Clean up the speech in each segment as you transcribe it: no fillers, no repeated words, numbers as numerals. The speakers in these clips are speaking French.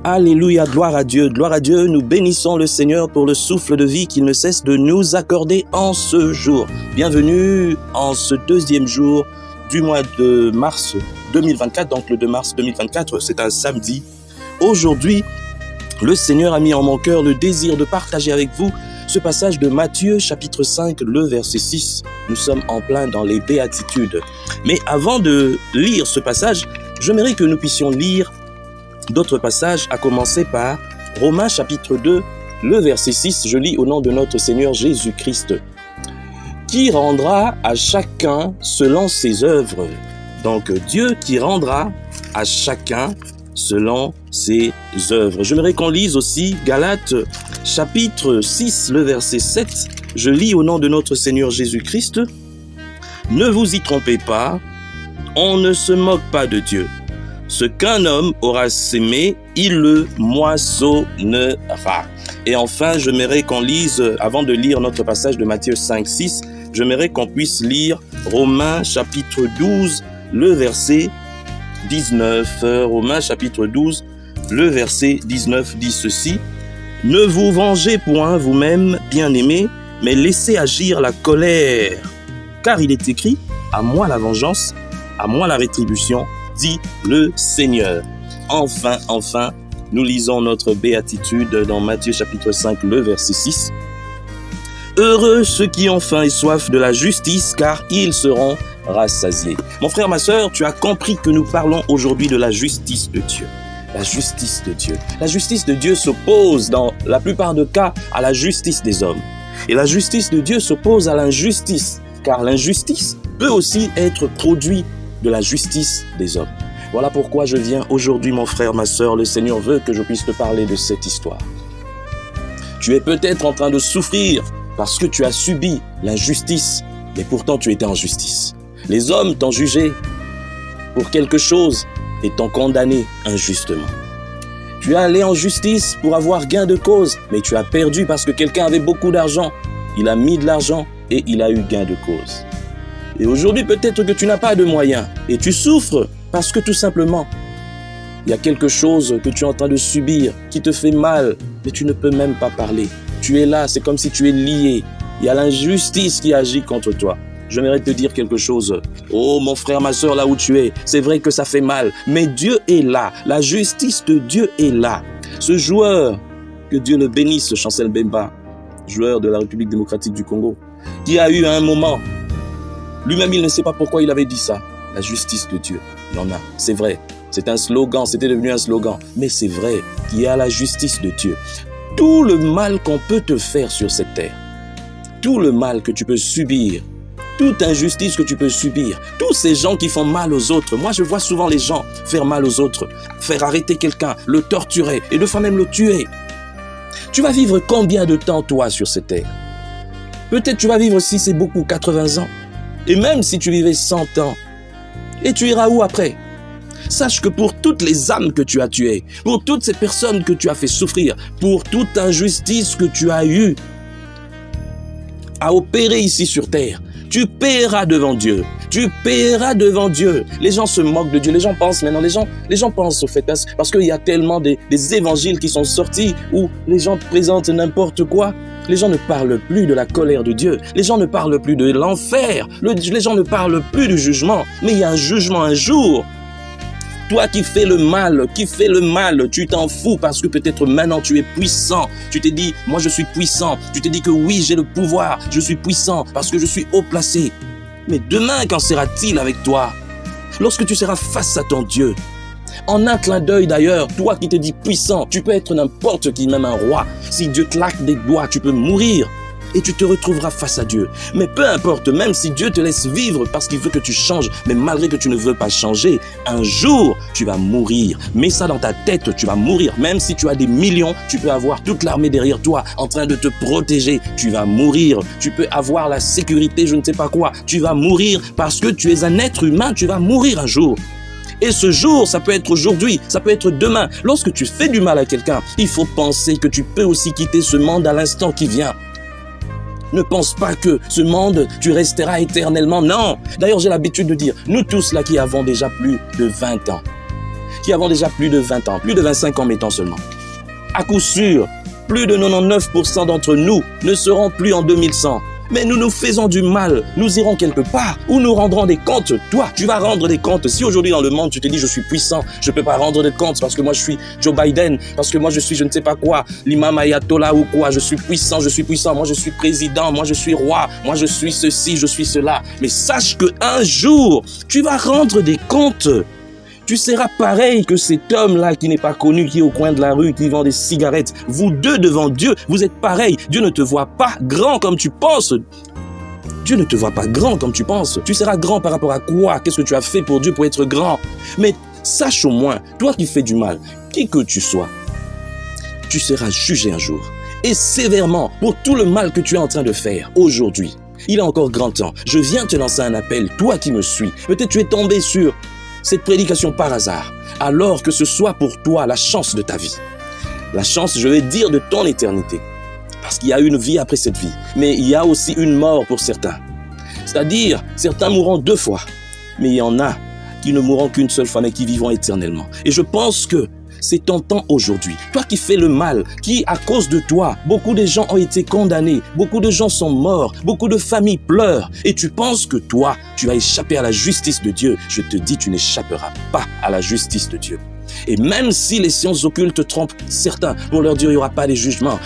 Alléluia, gloire à Dieu, nous bénissons le Seigneur pour le souffle de vie qu'il ne cesse de nous accorder en ce jour. Bienvenue en ce deuxième jour du mois de mars 2024, donc le 2 mars 2024, c'est un samedi. Aujourd'hui, le Seigneur a mis en mon cœur le désir de partager avec vous ce passage de Matthieu chapitre 5, le verset 6. Nous sommes en plein dans les béatitudes. Mais avant de lire ce passage, j'aimerais que nous puissions lire d'autres passages, à commencer par Romains chapitre 2, le verset 6. Je lis au nom de notre Seigneur Jésus-Christ. Qui rendra à chacun selon ses œuvres. Donc Dieu qui rendra à chacun selon ses œuvres. J'aimerais qu'on lise aussi Galates chapitre 6, le verset 7. Je lis au nom de notre Seigneur Jésus-Christ. Ne vous y trompez pas, on ne se moque pas de Dieu. Ce qu'un homme aura sémé, il le moissonnera. Et enfin, j'aimerais qu'on lise, avant de lire notre passage de Matthieu 5, 6, j'aimerais qu'on puisse lire Romains chapitre 12, le verset 19. Romains chapitre 12, le verset 19 dit ceci. « Ne vous vengez point vous-même, bien-aimés, mais laissez agir la colère. Car il est écrit, à moi la vengeance, à moi la rétribution, dit le Seigneur. » Enfin, nous lisons notre béatitude dans Matthieu chapitre 5, le verset 6. « Heureux ceux qui ont faim et soif de la justice, car ils seront rassasiés. » Mon frère, ma sœur, tu as compris que nous parlons aujourd'hui de la justice de Dieu. La justice de Dieu. La justice de Dieu s'oppose dans la plupart des cas à la justice des hommes. Et la justice de Dieu s'oppose à l'injustice, car l'injustice peut aussi être produit de la justice des hommes. Voilà pourquoi je viens aujourd'hui, mon frère, ma sœur. Le Seigneur veut que je puisse te parler de cette histoire. Tu es peut-être en train de souffrir parce que tu as subi l'injustice, mais pourtant tu étais en justice. Les hommes t'ont jugé pour quelque chose et t'ont condamné injustement. Tu es allé en justice pour avoir gain de cause, mais tu as perdu parce que quelqu'un avait beaucoup d'argent. Il a mis de l'argent et il a eu gain de cause. Et aujourd'hui, peut-être que tu n'as pas de moyens et tu souffres parce que tout simplement, il y a quelque chose que tu es en train de subir qui te fait mal, mais tu ne peux même pas parler. Tu es là, c'est comme si tu es lié. Il y a l'injustice qui agit contre toi. J'aimerais te dire quelque chose. Oh, mon frère, ma sœur, là où tu es, c'est vrai que ça fait mal, mais Dieu est là. La justice de Dieu est là. Ce joueur, que Dieu le bénisse, Chancel Mbemba, joueur de la République démocratique du Congo, qui a eu à un moment, lui-même, il ne sait pas pourquoi il avait dit ça. La justice de Dieu, il y en a, c'est vrai. C'est un slogan, c'était devenu un slogan. Mais c'est vrai qu'il y a la justice de Dieu. Tout le mal qu'on peut te faire sur cette terre, tout le mal que tu peux subir, toute injustice que tu peux subir, tous ces gens qui font mal aux autres. Moi, je vois souvent les gens faire mal aux autres, faire arrêter quelqu'un, le torturer et de fois même le tuer. Tu vas vivre combien de temps, toi, sur cette terre? Peut-être tu vas vivre, si c'est beaucoup, 80 ans. Et même si tu vivais 100 ans, et tu iras où après? Sache que pour toutes les âmes que tu as tuées, pour toutes ces personnes que tu as fait souffrir, pour toute injustice que tu as eue à opérer ici sur terre, tu paieras devant Dieu. Tu paieras devant Dieu. Les gens se moquent de Dieu. Les gens pensent maintenant, les gens pensent au fait, parce qu'il y a tellement des évangiles qui sont sortis où les gens présentent n'importe quoi. Les gens ne parlent plus de la colère de Dieu. Les gens ne parlent plus de l'enfer. Les gens ne parlent plus du jugement. Mais il y a un jugement un jour. Toi qui fais le mal, tu t'en fous parce que peut-être maintenant tu es puissant. Tu t'es dit, moi je suis puissant. Tu t'es dit que oui, j'ai le pouvoir. Je suis puissant parce que je suis haut placé. Mais demain, qu'en sera-t-il avec toi? Lorsque tu seras face à ton Dieu. En un clin d'œil d'ailleurs, toi qui te dis puissant, tu peux être n'importe qui, même un roi. Si Dieu claque des doigts, tu peux mourir et tu te retrouveras face à Dieu. Mais peu importe, même si Dieu te laisse vivre parce qu'il veut que tu changes, mais malgré que tu ne veux pas changer, un jour, tu vas mourir. Mets ça dans ta tête, tu vas mourir. Même si tu as des millions, tu peux avoir toute l'armée derrière toi en train de te protéger. Tu vas mourir. Tu peux avoir la sécurité, je ne sais pas quoi. Tu vas mourir parce que tu es un être humain, tu vas mourir un jour. Et ce jour, ça peut être aujourd'hui, ça peut être demain. Lorsque tu fais du mal à quelqu'un, il faut penser que tu peux aussi quitter ce monde à l'instant qui vient. Ne pense pas que ce monde, tu resteras éternellement. Non. D'ailleurs, j'ai l'habitude de dire, nous tous là qui avons déjà plus de 20 ans, qui avons déjà plus de 20 ans, plus de 25 ans mettons seulement. À coup sûr, plus de 99% d'entre nous ne seront plus en 2100. Mais nous nous faisons du mal, nous irons quelque part où nous rendrons des comptes. Toi, tu vas rendre des comptes. Si aujourd'hui dans le monde, tu te dis je suis puissant, je ne peux pas rendre des comptes parce que moi je suis Joe Biden, parce que moi je suis je ne sais pas quoi, l'imam ayatollah ou quoi, je suis puissant, moi je suis président, moi je suis roi, moi je suis ceci, je suis cela. Mais sache qu'un jour, tu vas rendre des comptes. Tu seras pareil que cet homme-là qui n'est pas connu, qui est au coin de la rue, qui vend des cigarettes. Vous deux devant Dieu, vous êtes pareils. Dieu ne te voit pas grand comme tu penses. Dieu ne te voit pas grand comme tu penses. Tu seras grand par rapport à quoi? Qu'est-ce que tu as fait pour Dieu pour être grand? Mais sache au moins, toi qui fais du mal, qui que tu sois, tu seras jugé un jour. Et sévèrement pour tout le mal que tu es en train de faire aujourd'hui. Il est encore grand temps. Je viens te lancer un appel, toi qui me suis. Peut-être tu es tombé sur cette prédication par hasard, alors que ce soit pour toi la chance de ta vie. La chance, je vais dire, de ton éternité. Parce qu'il y a une vie après cette vie. Mais il y a aussi une mort pour certains. C'est-à-dire, certains mourront 2 fois. Mais il y en a qui ne mourront qu'une seule fois, mais qui vivront éternellement. Et je pense que c'est ton temps aujourd'hui. Toi qui fais le mal, qui à cause de toi, beaucoup de gens ont été condamnés, beaucoup de gens sont morts, beaucoup de familles pleurent. Et tu penses que toi, tu vas échapper à la justice de Dieu. Je te dis, tu n'échapperas pas à la justice de Dieu. Et même si les sciences occultes trompent certains pour leur dire il n'y aura pas de jugement,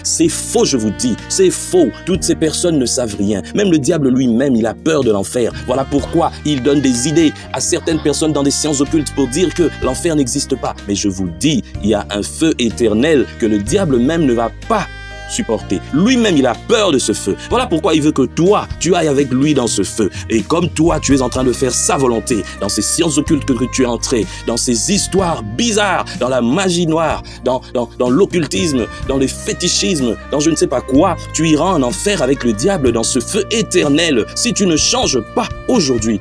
c'est faux, je vous dis, c'est faux. Toutes ces personnes ne savent rien. Même le diable lui-même, il a peur de l'enfer. Voilà pourquoi il donne des idées à certaines personnes dans des sciences occultes pour dire que l'enfer n'existe pas. Mais je vous dis, il y a un feu éternel que le diable même ne va pas supporter. Lui-même, il a peur de ce feu. Voilà pourquoi il veut que toi, tu ailles avec lui dans ce feu. Et comme toi, tu es en train de faire sa volonté, dans ces sciences occultes que tu es entré, dans ces histoires bizarres, dans la magie noire, dans l'occultisme, dans le fétichisme, dans je ne sais pas quoi, tu iras en enfer avec le diable dans ce feu éternel. Si tu ne changes pas aujourd'hui,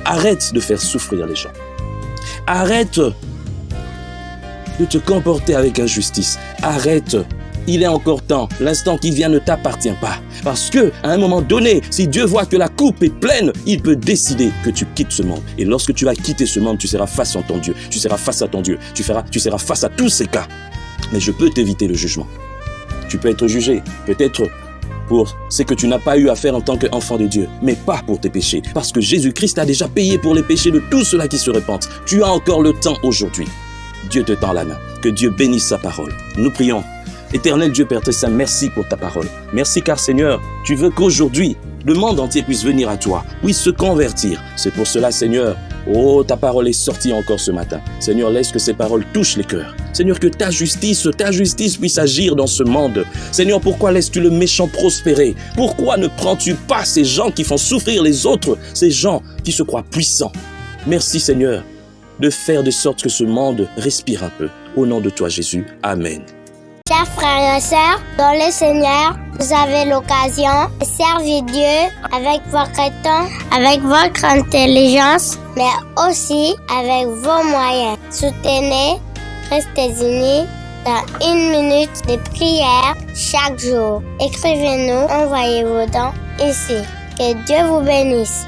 arrête de faire souffrir les gens. Arrête de te comporter avec injustice. Arrête. Il est encore temps. L'instant qui vient ne t'appartient pas. Parce que, à un moment donné, si Dieu voit que la coupe est pleine, il peut décider que tu quittes ce monde. Et lorsque tu vas quitter ce monde, tu seras face à ton Dieu. Tu seras face à ton Dieu. Tu seras face à tous ces cas. Mais je peux t'éviter le jugement. Tu peux être jugé, peut-être pour ce que tu n'as pas eu à faire en tant qu'enfant de Dieu, mais pas pour tes péchés. Parce que Jésus-Christ a déjà payé pour les péchés de tous ceux-là qui se repentent. Tu as encore le temps aujourd'hui. Dieu te tend la main. Que Dieu bénisse sa parole. Nous prions. Éternel Dieu Père très saint, merci pour ta parole. Merci car Seigneur, tu veux qu'aujourd'hui, le monde entier puisse venir à toi, puisse se convertir. C'est pour cela, Seigneur, oh, ta parole est sortie encore ce matin. Seigneur, laisse que ces paroles touchent les cœurs. Seigneur, que ta justice puisse agir dans ce monde. Seigneur, pourquoi laisses-tu le méchant prospérer? Pourquoi ne prends-tu pas ces gens qui font souffrir les autres, ces gens qui se croient puissants? Merci Seigneur, de faire de sorte que ce monde respire un peu. Au nom de toi Jésus, Amen. Chers frères et sœurs, dans le Seigneur, vous avez l'occasion de servir Dieu avec votre temps, avec votre intelligence, mais aussi avec vos moyens. Soutenez, restez unis dans 1 minute de prière chaque jour. Écrivez-nous, envoyez vos dons ici. Que Dieu vous bénisse.